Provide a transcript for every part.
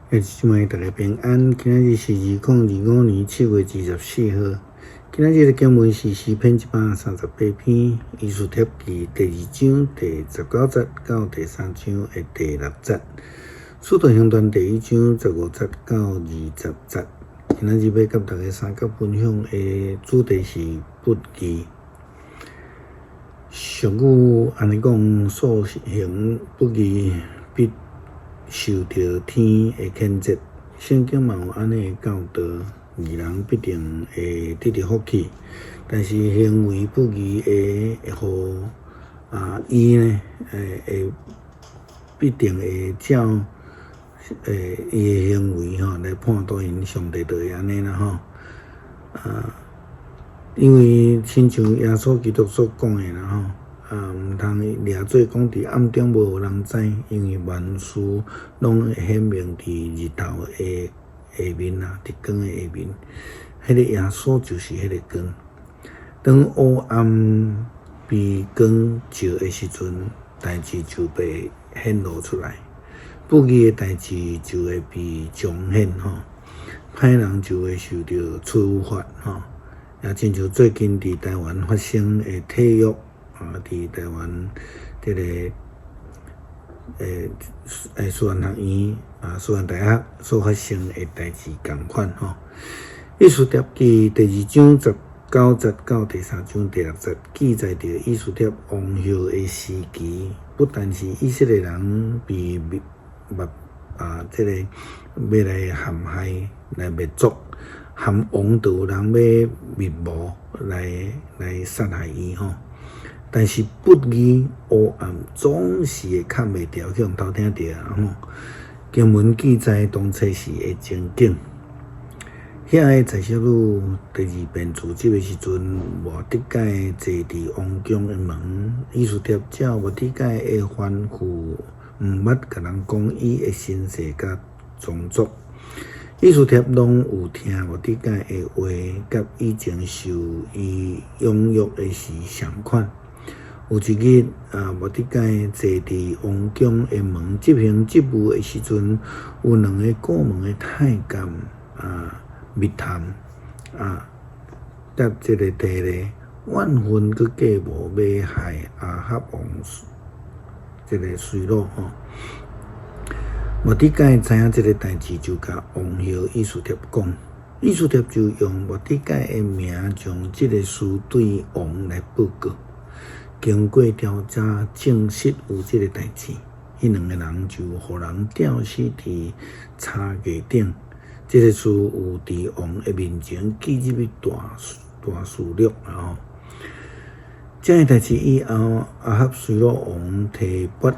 即摆大家平安。今仔日是2025年7月24号。今仔日的经文是诗篇138篇，以斯帖记第2章第19节到第3章的第6节，使徒行传第1章15节到20节。今仔日要甲大家三角分享的主题是不义。俗语安尼讲，所行不义必受到天的谴责。圣经嘛有安尼的教导，义人必定会得到福气，但是行为不义的互伊呢，会必定会照伊的行为来判断因。上帝就会安尼啦因为亲像耶稣基督所讲的啦毋通掠做讲伫暗中无有人知，因为万事拢会显明伫日头的下面伫光的下面。迄个耶稣就是迄个光。当黑暗被光照的时阵，代志就被显露出来，不义的代志就会被彰显歹人就会受到处罚也亲像最近伫台湾发生的体育伫台湾这个师范学院师范大学所发生的代志同款以斯帖记第2章19节到第3章第6节，记载着以斯帖王后的时期。不但是以色列人被这个要来陷害来灭族，含王都有人要灭亡来杀害伊但是不义黑暗总是会砍袂掉，去用偷听着经文记载当初时的情景。遐个在小女第2遍自击的时阵，莫得解坐伫王宫的门，以斯帖照莫得解的吩咐，毋捌甲人讲伊的身世甲宗族。以斯帖拢有听莫得解的话，甲以前受伊养育的时相款。有一日莫得解坐伫王宫的门执行职务的时阵，有2个过门的太监密探甲这个地咧怨愤佮计谋要害亚哈王这个水路莫得解知影这个代志，就甲王后以斯帖讲，以斯帖就用莫得解的名，将这个事对王来报告。经过调查，证实有这个代志，迄2个人就互人吊死伫叉架顶。这个事有伫王的面前记入去大事录这个代志以后，亚哈随鲁王提拔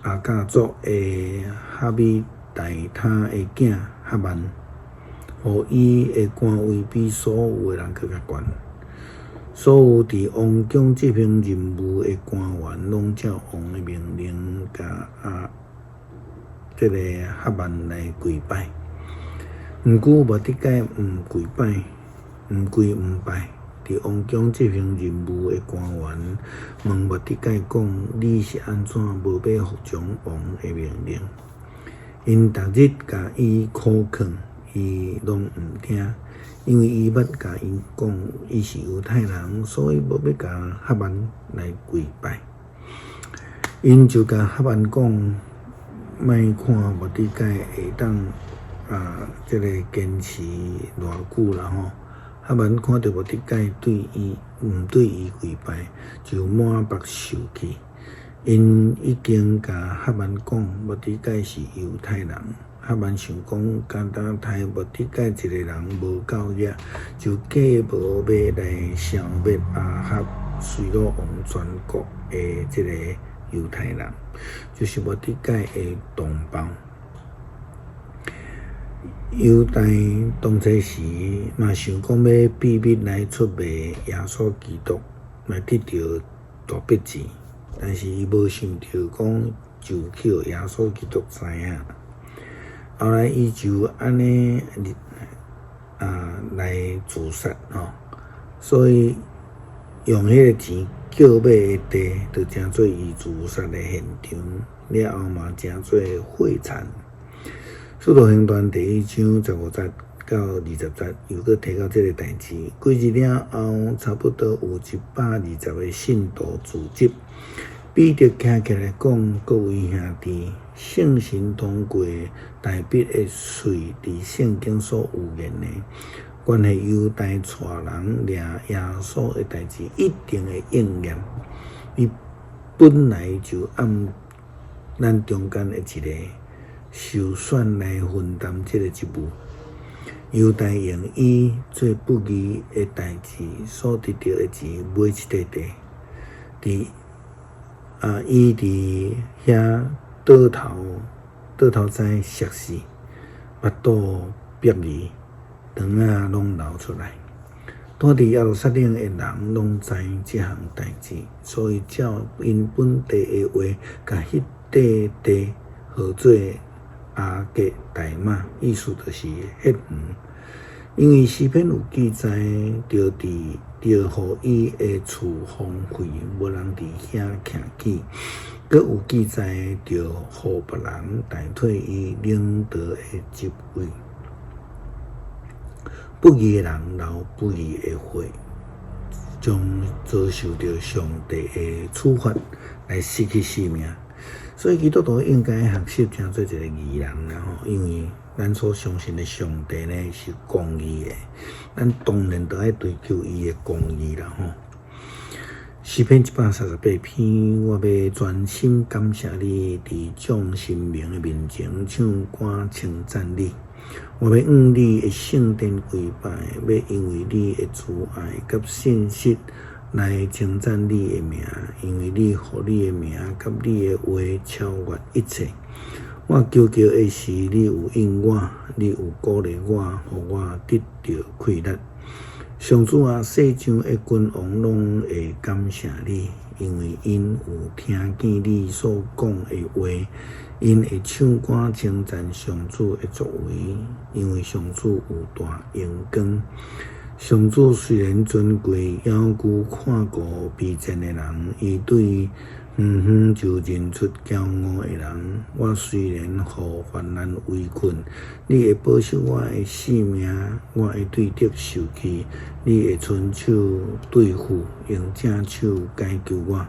亚甲族的哈米大他的囝哈曼，互伊的官位比所有的人更加悬。所有伫王宫执行任务的官员，拢照王的命令，甲这个哈曼来跪拜。毋过莫得解毋跪拜，毋跪毋拜。伫王宫执行任务的官员问莫得解讲：“你是安怎无要服从王的命令？”因逐日甲伊苦劝，伊拢毋听，因为伊捌甲因讲，伊是犹太人，所以无要甲哈曼来跪拜。因就甲哈曼讲，莫看莫得解会当这个坚持偌久啦哈曼看到莫得解对伊跪拜，就满腹受气。因已经甲哈曼讲，莫得解是犹太人。哈曼想讲，简单杀莫得解一个人无够野，就计谋要来消灭亚哈随鲁王全国的这个犹太人，就是莫得解的同胞。犹太当初时嘛想讲要秘密来出卖耶稣基督，来得到大笔钱，但是伊无想到讲就去耶稣基督知影。后来伊就安尼来自杀所以用迄个钱叫买的地，就成做伊自杀的现场，了后嘛成做废产。使徒行传第1章15节到20节，又搁提到这个代志。几日了后，差不多有120个信徒聚集。彼得站起来讲：各位兄弟，圣神通过大笔的税，伫圣经所有言的，关系犹太带人掠耶稣的代志，一定会应验。伊本来就按咱中间的一个受选来分担这个职务。犹太用伊做不义的代志所得到的钱买一块地，伊伫遐倒头栽石屎，巴肚憋离，肠仔拢流出来。住伫耶路撒冷的人拢知这项代志，所以照因本地的话，甲迄块地号做阿格大马，意思就是迄园。因为诗篇有记载，着互伊的厝荒废，无人伫遐徛起；阁有记载，着互别人代替伊领导的职位。不义的人流不义的血，将遭受到上帝的处罚，来失去性命。所以基督徒应该学习成做一个义人啦吼，因为咱所相信的上帝呢是公义的，咱当然都要追求伊的公义啦吼。诗篇138篇，我要专心感谢你，伫众神明的面前唱歌称赞你。我要向你的圣殿跪拜，要因为你的慈爱甲信实来称赞你的名，因为你互你的名甲你的话超越一切。我求的是你有应我，你有鼓励我，互我得到快乐。上主啊，世上的君王拢会感谢你，因为因有听见你所讲的话，因会唱歌称赞上主的作为，因为上主有大荣光。上主虽然尊贵，犹顾看顾卑贱的人，伊对就认出骄傲的人。我虽然互患难围困，你会保守我的性命，我会对敌受气，你会伸手对付，用正手解救我。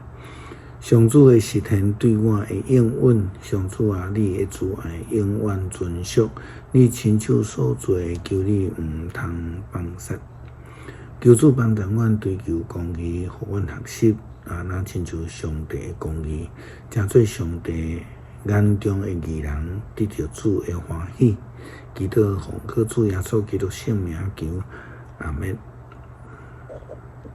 上主的实现对我的应允，上主啊，你的慈爱永远存续，你亲手所做，求你毋通放杀。求主帮助阮追求公义，互阮学习那亲像上帝的公义，成做上帝眼中的义人，得到主的欢喜。祈祷奉靠主耶稣基督圣名求，阿们。